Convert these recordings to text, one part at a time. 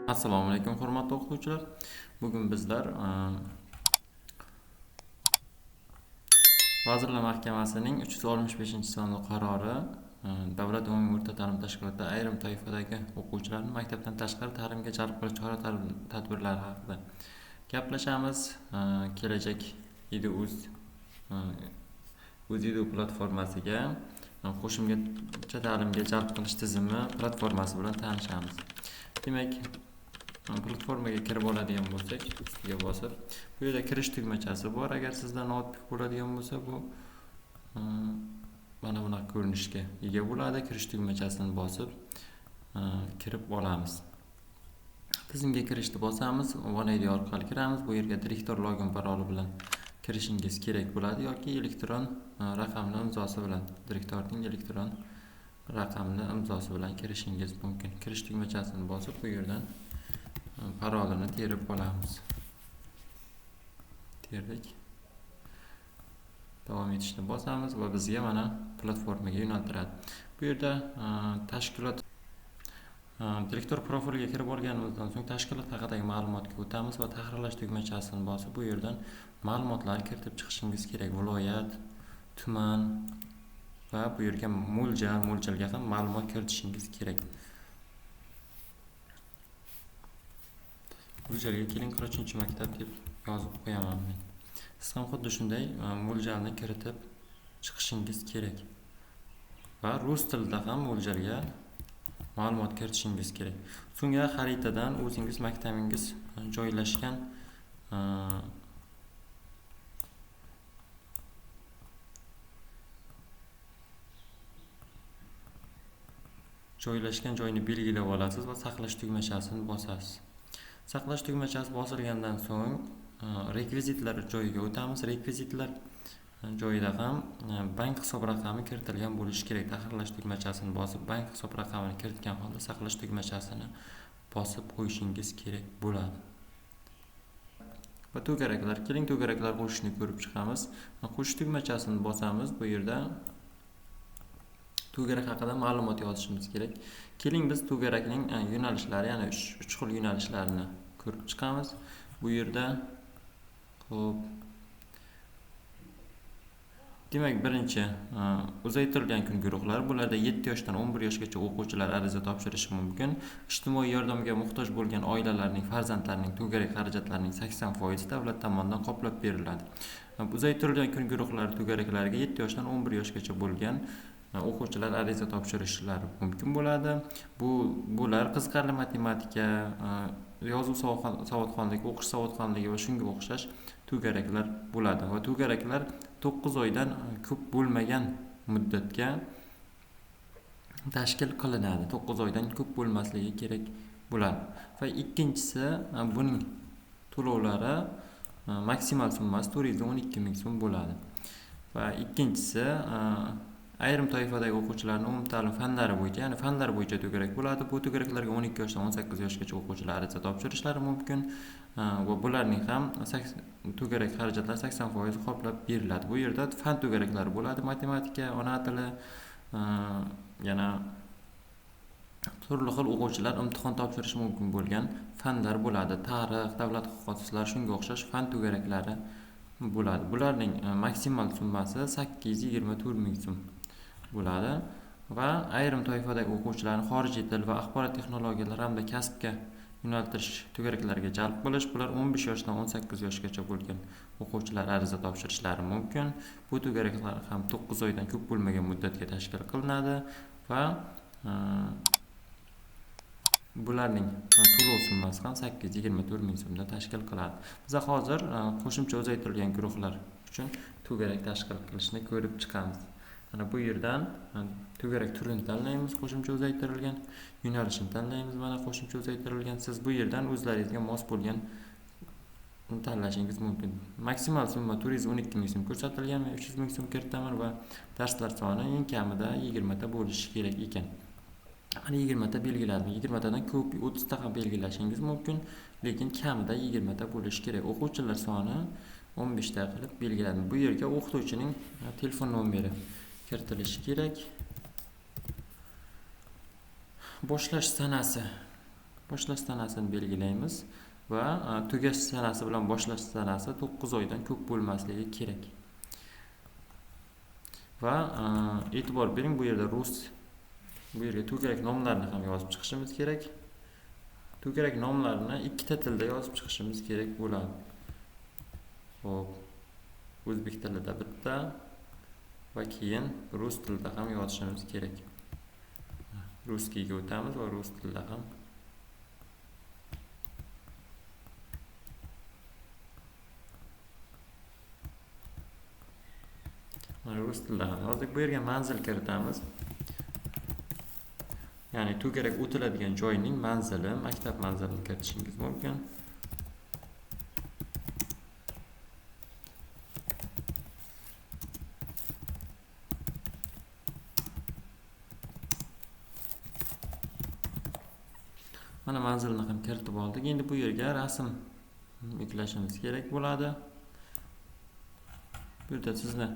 Assalomu alaykum hurmatli o'qituvchilar. Bugun bizlar Vazirlar Mahkamasining 365-sonli qarori Davlat umumiy o'rta ta'lim tashkilotida ayrim toifadagi o'quvchilarni maktabdan tashqari ta'limga jalb qilish chora-tadbirlari haqida gaplashamiz. Kelajak EduUz O'zedu platformasiga qo'shimcha ta'limga jalb qilish tizimi platformasi bilan tanishamiz. Demak, platformaga kirib oladigan bo'lsak, ustiga bosib, bu yerda kirish tugmachasi bor. Agar sizda notebook bo'ladigan bo'lsa, bu mana bunaqa ko'rinishga ega bo'ladi. Kirish tugmachasini bosib kirib olamiz. Tizimga kirishni bosamiz, OneID orqali kiramiz. Bu yerga direktor login paroli bilan kirishingiz kerak bo'ladi yoki elektron raqamli imzosi bilan, direktorning elektron raqamli imzosi bilan kirishingiz mumkin. Kirish tugmachasini bosib, bu yerdan parolini terib olamiz. Terdik. Davom etishni bosamiz va bizga mana platformaga yo'naltiradi. Bu yerda tashkilot direktor profiliga kirib olganimizdan so'ng tashkilot haqidagi ma'lumotga o'tamiz va tahrirlash tugmachasini bosib, bu yerdan ma'lumotlar kiritib chiqishingiz kerak. Viloyat, tuman va bu yerga mo'ljalga ham ma'lumot kiritishingiz kerak. Mo'ljalga keling, 43-maktab deb yozib qo'yaman men. Siz ham xuddi shunday mo'ljalni kiritib chiqishingiz kerak. Va rus tilida ham mo'ljalga ma'lumot kiritishingiz kerak. So'ngra xaritadan o'zingiz maktabingiz joylashgan joyni belgilab olasiz va saqlash tugmachasini bosasiz. Saqlash tugmachasi bosilgandan so'ng rekvizitlar joyiga o'tamiz. Rekvizitlar joyida ham bank hisob raqami kiritilgan bo'lishi kerak. Tahrirlash tugmachasini bosib, bank hisob raqamini kiritgan holda saqlash tugmachasini bosib qo'yishingiz kerak bo'ladi. Va to'garaklar, keling to'garaklar qo'shishni ko'rib chiqamiz. Qo'shish tugmachasini bosamiz. Bu yerda to'garak haqida ma'lumot yozishimiz kerak. Keling biz to'garakning yo'nalishlari, ya'ni 3 xil yo'nalishlarini ko'rib chiqamiz. Bu yerda demak, birinchi uzaytirilgan kun guruhlari. Bularda 7 yoshdan 11 yoshgacha o'quvchilar ariza topshirishi mumkin. Ijtimoiy yordamga muhtoj bo'lgan oilalarning farzandlarining to'garak xarajatlarining 80% davlat tomonidan qoplab beriladi. Uzaytirilgan kun guruhlari to'garaklariga 7 yoshdan 11 yoshgacha bo'lgan o'quvchilar ariza topshirishlari mumkin bo'ladi. Bular qiziqarli matematika, yozuv savodxonligi, o'qish savodxonligi va shunga o'xshash to'garaklar bo'ladi. Va to'garaklar 9 oydan ko'p bo'lmagan muddatga tashkil qilinadi. 9 oydan ko'p bo'lmasligi kerak bo'ladi. Va ikkinchisi, buning to'lovlari maksimal summasi 412 ming so'm bo'ladi. Va ikkinchisi, ayrim toifadagi o'quvchilarning umumta'lim fanlari bo'yicha, ya'ni fanlar bo'yicha to'garak bo'ladi. Bu to'garaklarga 12 yoshdan 18 yoshgacha o'quvchilar ariza topshirishlari mumkin va bularning ham to'garak xarajatlari 80% qoplab beriladi. Bu yerda fan to'garaklari bo'ladi: matematika, ona tili, yana turli xil o'quvchilar imtihon topshirishi mumkin bo'lgan fanlar bo'ladi. Tarix, davlat huquqi, shunga o'xshash fan to'garaklari bo'ladi. Bularning maksimal summasi 824 ming so'm bo'ladi va ayrim toifadagi o'quvchilarni xorijiy til va axborot texnologiyalari hamda kasbga yo'naltirish to'garaklariga jalb qilish. Bular 15 yoshdan 18 yoshgacha bo'lgan o'quvchilar ariza topshirishlari mumkin. Bu to'garaklar ham 9 oydan ko'p bo'lmagan muddatga tashkil qilinadi va bularning to'lov summasi ham 824 ming so'mdan tashkil qiladi. Biz hozir qo'shimcha uzaytirilgan guruhlar uchun to'garak tashkil qilishni ko'rib chiqamiz. Mana bu yerdan to'garak turini tanlaymiz, qo'shimcha uzaytirilgan, yo'nalishini tanlaymiz, mana qo'shimcha uzaytirilgan. Siz bu yerdan o'zlaringizga mos bo'lgan tanlashingiz mumkin. Maksimal summa 412 ming so'm ko'rsatilgan, men 300 ming so'm kiritaman va darslar soni eng kamida 20 ta bo'lishi kerak ekan. Mana 20 ta belgiladim. 20 tadan ko'p, 30 ta ham belgilashingiz mumkin, lekin kamida 20 ta bo'lishi kerak. O'quvchilar soni 15 ta qilib belgiladim. Bu yerga o'qituvchining telefon nomeri kiritilishi kerak. Boshlash sanasi boshlash sanasini belgilaymiz va tugash sanasi bilan boshlash sanasi 9 oydan ko'p bo'lmasligi kerak. Va e'tibor bering, bu yerda bu yerga to'garak nomlarni ham yozib chiqishimiz kerak. To'garak nomlarni ikkita tilda yozib chiqishimiz kerak bo'ladi. Xo'p, o'zbek tilida bitta va keyin rus tilida ham yozishimiz kerak. Ruskiyga o'tamiz va rus tilida ham rus tilida ham yozdik. Bu yerga manzil kiritamiz. Ya'ni to'garak o'tiladigan joyning manzili, maktab manzilini kiritishingiz mumkin. Mana manzilni ham kiritib oldik. Endi bu yerga rasm yuklashimiz kerak bo'ladi. Bu yerda sizni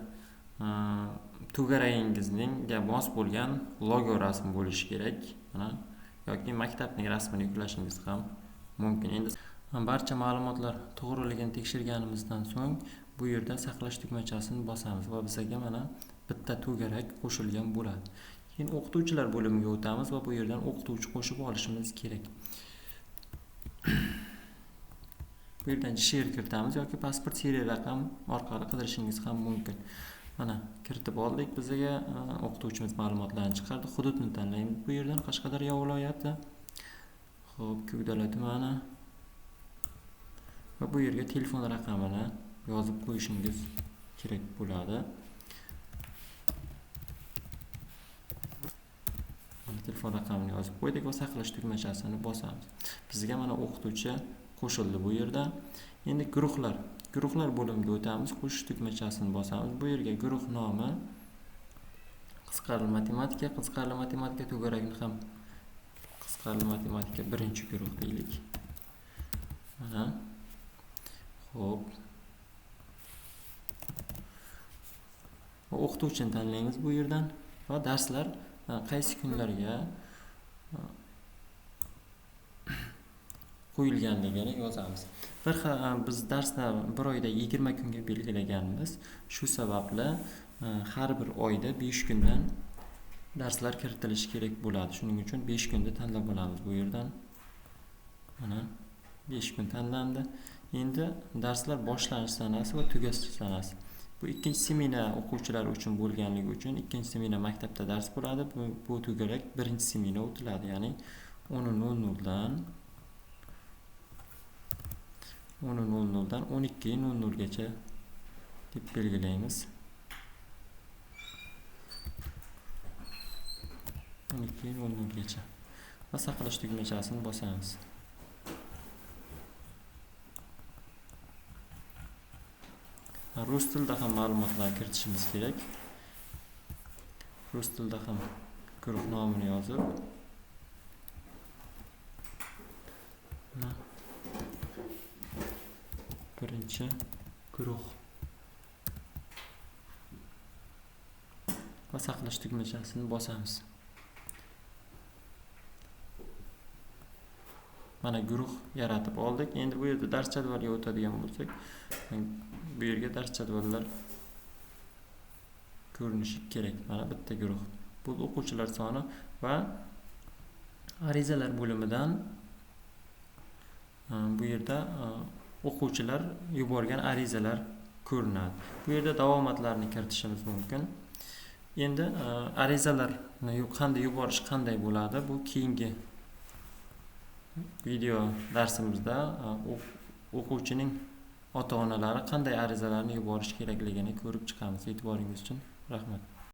to'garagingizga mos bo'lgan logo rasm bo'lishi kerak. Mana yoki maktabning rasmini yuklashingiz ham mumkin. Endi barcha ma'lumotlar to'g'riligini tekshirganimizdan so'ng bu yerda saqlash tugmachasini bosamiz va bizga mana bitta to'garak qo'shilgan bo'ladi. Keyin o'qituvchilar bo'limiga o'tamiz va bu yerdan o'qituvchi qo'shib olishimiz kerak. Bu yerdan she'r kiritamiz yoki pasport serial raqam orqali qidirishingiz ham mumkin. Mana kiritib oldik. Bizga o'qituvchimiz ma'lumotlarni chiqardi. Hududni tanlaymiz. Bu yerdan Qashqadaryo viloyati. Xo'p, Ko'kdala tumani. Va bu yerga telefon raqamini yozib qo'yishingiz kerak bo'ladi. Telefon raqamini yozib qo'ydik va saqlash tugmachasini bosamiz. Bizga mana o'qituvchi qo'shildi bu yerda. Endi guruhlar bo'limiga o'tamiz. Qo'shish tugmachasini bosamiz. Bu yerga guruh nomi qiziqarli matematika to'garakni ham qiziqarli matematika birinchi guruh deylik. Mana. Xo'p. O'qituvchini tanlaymiz bu yerdan va darslar qaysi kunlarga qo'yilganligini yozamiz. Biz darsni bir oyda 20 kunga belgilaganmiz. Shu sababli har bir oyda 5 kundan darslar kiritilishi kerak bo'ladi. Shuning uchun 5 kunda tanlab olamiz bu yerdan. Mana 5 kun tanlandi. Endi darslar boshlanish sanasi va tugash sanasi. Bu ikkinchi semina o'quvchilar uchun bo'lganligi uchun ikkinchi semina maktabda dars bo'ladi. Bu to'garak birinchi semina o'tiladi, ya'ni 10:00 dan 12:00 gacha deb belgilaymiz. 12:00 gacha. Va saqlash tugmachasini bosamiz. Rus tilida ham ma'lumotlar kiritishimiz kerak. Rus tilida ham guruh nomini yozib, birinchi guruh va saqlash tugmachasini bosamiz. Mana guruh yaratib oldik. Endi bu yerda dars jadvaliga o'tadigan bo'lsak, bu yerga dars jadvallar ko'rinishi kerak. Mana bitta guruh. Bu o'quvchilar soni va arizalar bo'limidan bu yerda o'quvchilar yuborgan arizalar ko'rinadi. Bu yerda davomatlarni kiritishimiz mumkin. Endi arizalarni qanday yuborish qanday bo'ladi? Bu keyingi video darsimizda o'quvchining ota-onalari qanday arizalarni yuborish kerakligini ko'rib chiqamiz. E'tiboringiz uchun rahmat.